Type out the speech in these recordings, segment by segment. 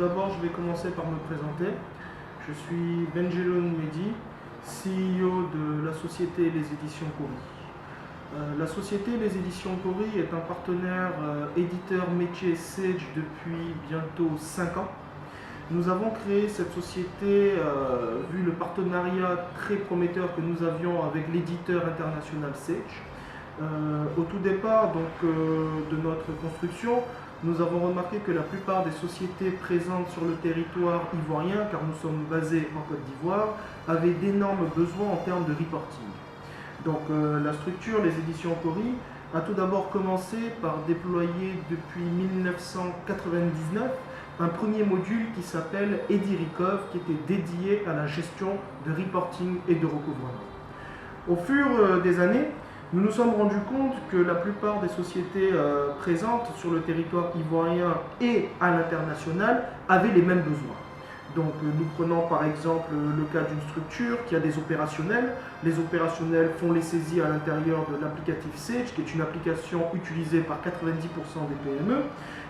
d'abord, je vais commencer par me présenter. Je suis Benjelloun Mehdi, CEO de la société Les Éditions Khoury. La société Les Éditions Khoury est un partenaire éditeur métier Sage depuis bientôt 5 ans. Nous avons créé cette société vu le partenariat très prometteur que nous avions avec l'éditeur international Sage. Au tout départ de notre construction, nous avons remarqué que la plupart des sociétés présentes sur le territoire ivoirien, car nous sommes basés en Côte d'Ivoire, avaient d'énormes besoins en termes de reporting. Donc la structure, les éditions Khoury, a tout d'abord commencé par déployer depuis 1999 un premier module qui s'appelle EdiRecov, qui était dédié à la gestion de reporting et de recouvrement. Au fur des années, nous nous sommes rendus compte que la plupart des sociétés présentes sur le territoire ivoirien et à l'international avaient les mêmes besoins. Donc nous prenons par exemple le cas d'une structure qui a des opérationnels. Les opérationnels font les saisies à l'intérieur de l'applicatif Sage, qui est une application utilisée par 90% des PME.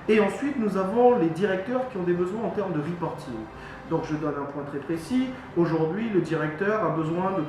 Et ensuite nous avons les directeurs qui ont des besoins en termes de reporting. Donc je donne un point très précis. Aujourd'hui, le directeur a besoin de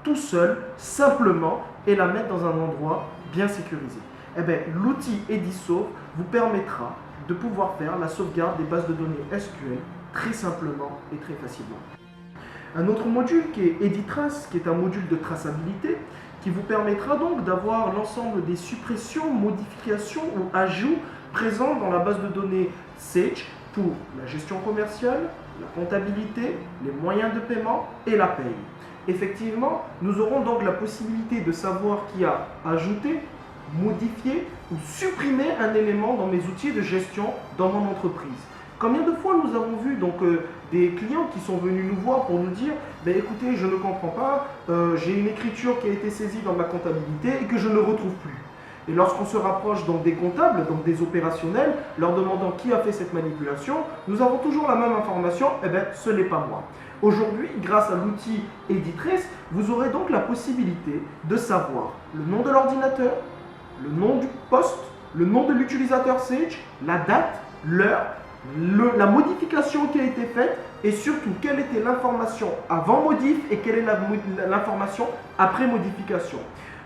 tout seul, simplement, et la mettre dans un endroit bien sécurisé. Eh bien, l'outil EdiSauve vous permettra de pouvoir faire la sauvegarde des bases de données SQL très simplement et très facilement. Un autre module qui est EdiTrace, qui est un module de traçabilité, qui vous permettra donc d'avoir l'ensemble des suppressions, modifications ou ajouts présents dans la base de données Sage pour la gestion commerciale, la comptabilité, les moyens de paiement et la paye. Effectivement, nous aurons donc la possibilité de savoir qui a ajouté, modifié ou supprimé un élément dans mes outils de gestion dans mon entreprise. Combien de fois nous avons vu des clients qui sont venus nous voir pour nous dire écoutez, je ne comprends pas, j'ai une écriture qui a été saisie dans ma comptabilité et que je ne retrouve plus. Et lorsqu'on se rapproche donc des comptables, donc des opérationnels, leur demandant qui a fait cette manipulation, nous avons toujours la même information, ce n'est pas moi. Aujourd'hui, grâce à l'outil EdiTrace, vous aurez donc la possibilité de savoir le nom de l'ordinateur, le nom du poste, le nom de l'utilisateur Sage, la date, l'heure, la modification qui a été faite et surtout quelle était l'information avant modif et quelle est l'information après modification.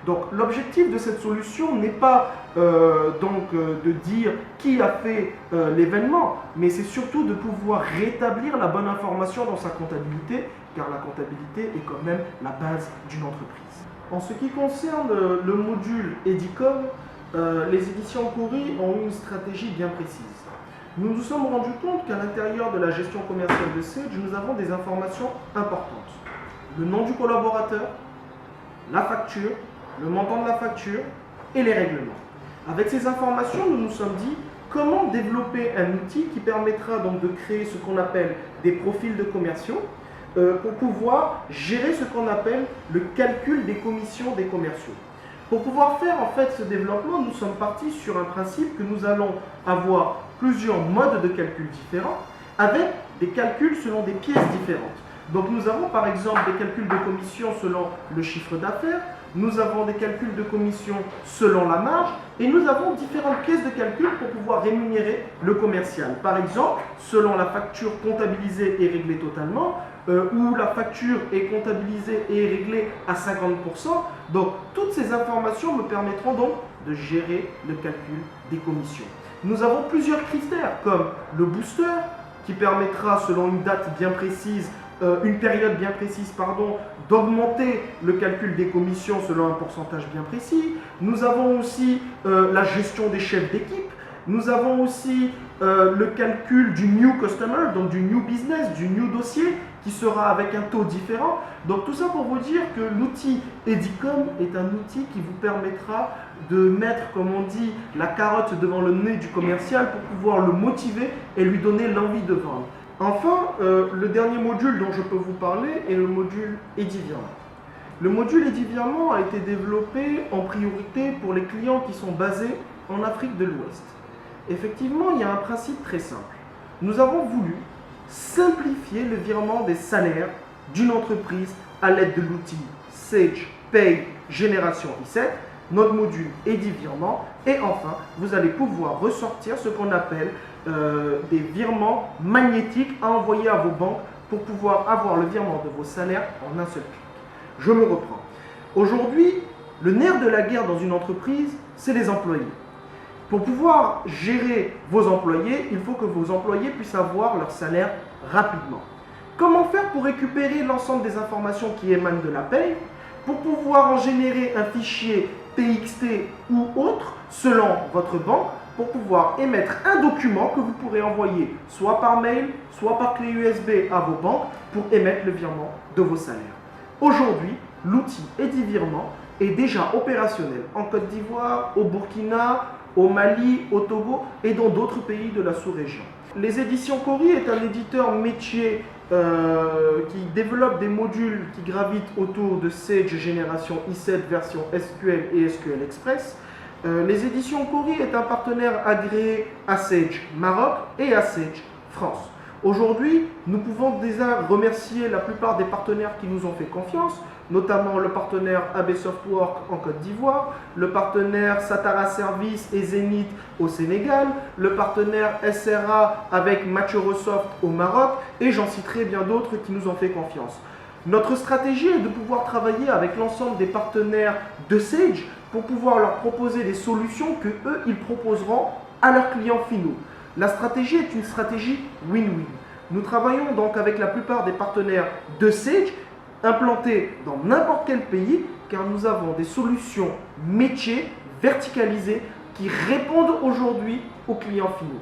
Donc l'objectif de cette solution n'est pas de dire qui a fait l'événement, mais c'est surtout de pouvoir rétablir la bonne information dans sa comptabilité, car la comptabilité est quand même la base d'une entreprise. En ce qui concerne le module EdiCov, les éditions Khoury ont une stratégie bien précise. Nous nous sommes rendus compte qu'à l'intérieur de la gestion commerciale de Sage, nous avons des informations importantes. Le nom du collaborateur, la facture, le montant de la facture et les règlements. Avec ces informations, nous nous sommes dit comment développer un outil qui permettra donc de créer ce qu'on appelle des profils de commerciaux pour pouvoir gérer ce qu'on appelle le calcul des commissions des commerciaux. Pour pouvoir faire en fait ce développement, nous sommes partis sur un principe que nous allons avoir plusieurs modes de calcul différents avec des calculs selon des pièces différentes. Donc nous avons par exemple des calculs de commission selon le chiffre d'affaires, nous avons des calculs de commission selon la marge et nous avons différentes pièces de calcul pour pouvoir rémunérer le commercial. Par exemple, selon la facture comptabilisée et réglée totalement, où la facture est comptabilisée et réglée à 50%. Donc toutes ces informations me permettront donc de gérer le calcul des commissions. Nous avons plusieurs critères comme le booster qui permettra selon une date bien précise, une période bien précise, pardon, d'augmenter le calcul des commissions selon un pourcentage bien précis. Nous avons aussi la gestion des chefs d'équipe. Nous avons aussi le calcul du new customer, donc du new business, du new dossier, qui sera avec un taux différent. Donc tout ça pour vous dire que l'outil Edicom est un outil qui vous permettra de mettre, comme on dit, la carotte devant le nez du commercial pour pouvoir le motiver et lui donner l'envie de vendre. Enfin, le dernier module dont je peux vous parler est le module Edivirement. Le module Edivirement a été développé en priorité pour les clients qui sont basés en Afrique de l'Ouest. Effectivement, il y a un principe très simple. Nous avons voulu simplifier le virement des salaires d'une entreprise à l'aide de l'outil Sage Pay Génération i7, notre module Edivirement, et enfin, vous allez pouvoir ressortir ce qu'on appelle des virements magnétiques à envoyer à vos banques pour pouvoir avoir le virement de vos salaires en un seul clic. Je me reprends. Aujourd'hui, le nerf de la guerre dans une entreprise, c'est les employés. Pour pouvoir gérer vos employés, il faut que vos employés puissent avoir leur salaire rapidement. Comment faire pour récupérer l'ensemble des informations qui émanent de la paye, pour pouvoir en générer un fichier TXT ou autre selon votre banque, pour pouvoir émettre un document que vous pourrez envoyer soit par mail, soit par clé USB à vos banques pour émettre le virement de vos salaires. Aujourd'hui, l'outil Edivirement est déjà opérationnel en Côte d'Ivoire, au Burkina, au Mali, au Togo et dans d'autres pays de la sous-région. Les éditions Cori est un éditeur métier qui développe des modules qui gravitent autour de Sage Génération i7 version SQL et SQL Express. Les éditions Cori est un partenaire agréé à Sage Maroc et à Sage France. Aujourd'hui, nous pouvons déjà remercier la plupart des partenaires qui nous ont fait confiance, notamment le partenaire AB Softwork en Côte d'Ivoire, le partenaire Satara Service et Zenith au Sénégal, le partenaire SRA avec Maturosoft au Maroc, et j'en citerai bien d'autres qui nous ont fait confiance. Notre stratégie est de pouvoir travailler avec l'ensemble des partenaires de Sage pour pouvoir leur proposer des solutions que eux, ils proposeront à leurs clients finaux. La stratégie est une stratégie win-win. Nous travaillons donc avec la plupart des partenaires de Sage implantés dans n'importe quel pays car nous avons des solutions métiers verticalisées qui répondent aujourd'hui aux clients finaux.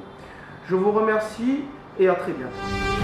Je vous remercie et à très bientôt.